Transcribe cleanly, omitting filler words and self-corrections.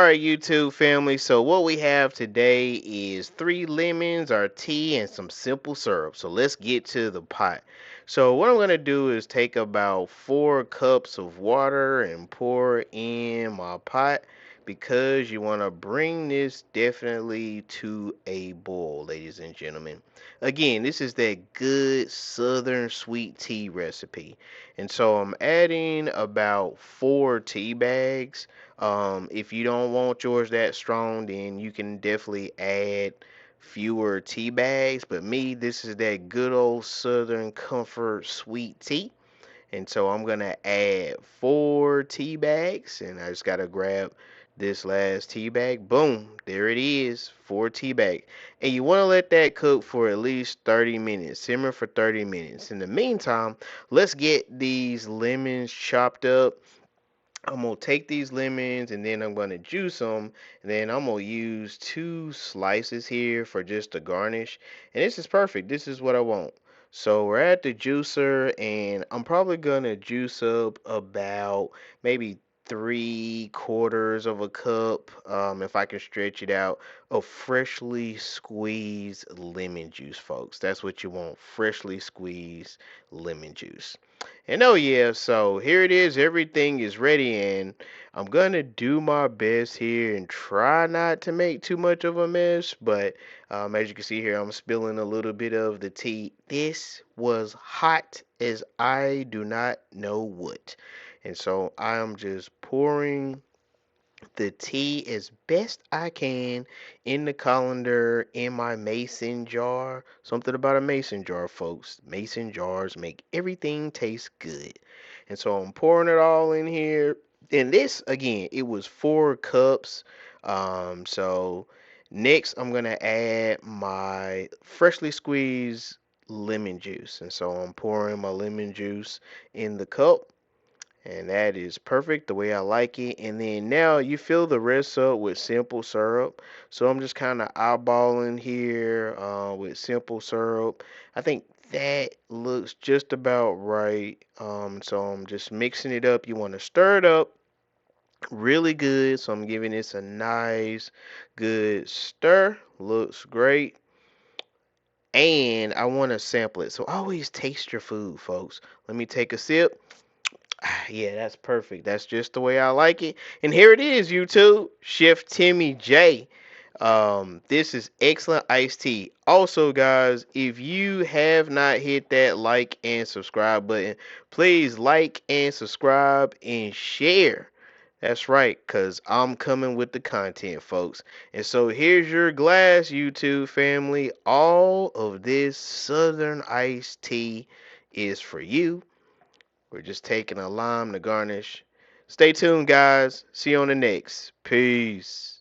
right, YouTube family. So what we have today is 3 lemons, our tea, and some simple syrup. So let's get to the pot. So what I'm gonna do is take about 4 cups of water and pour in my pot because you want to bring this definitely to a boil, ladies and gentlemen. Again, this is that good southern sweet tea recipe. And so I'm adding about 4 tea bags. If you don't want yours that strong, then you can definitely add fewer tea bags. But me, this is that good old Southern Comfort sweet tea. And so I'm gonna add 4 tea bags, and I just gotta grab this last tea bag. Boom, there it is, 4 tea bag. And you want to let that cook for at least 30 minutes, simmer for 30 minutes. In the meantime, let's get these lemons chopped up. I'm gonna take these lemons and then I'm gonna juice them, and then I'm gonna use 2 slices here for just a garnish. And this is perfect. This is what I want. So we're at the juicer, and I'm probably gonna juice up about maybe 3/4 of a cup, if I can stretch it out, of freshly squeezed lemon juice, folks. That's what you want, freshly squeezed lemon juice. And oh yeah, so here it is. Everything is ready, and I'm gonna do my best here and try not to make too much of a mess. But as you can see here, I'm spilling a little bit of the tea. This was hot as I do not know what, and so I am just pouring the tea as best I can in the colander in my mason jar. Something about a mason jar, folks. Mason jars make everything taste good. And so I'm pouring it all in here. And this, again, it was 4 cups. So next I'm gonna add my freshly squeezed lemon juice. And so I'm pouring my lemon juice in the cup, and that is perfect the way I like it. And then now you fill the rest up with simple syrup. So I'm just kind of eyeballing here with simple syrup. I think that looks just about right. So I'm just mixing it up. You want to stir it up really good. So I'm giving this a nice, good stir. Looks great. And I want to sample it. So always taste your food, folks. Let me take a sip. Yeah, that's perfect. That's just the way I like it. And here it is, YouTube. Chef Timmy Jay. This is excellent iced tea. Also, guys, if you have not hit that like and subscribe button, please like and subscribe and share. That's right, because I'm coming with the content, folks. And so here's your glass, YouTube family. All of this Southern iced tea is for you. We're just taking a lime to garnish. Stay tuned, guys. See you on the next. Peace.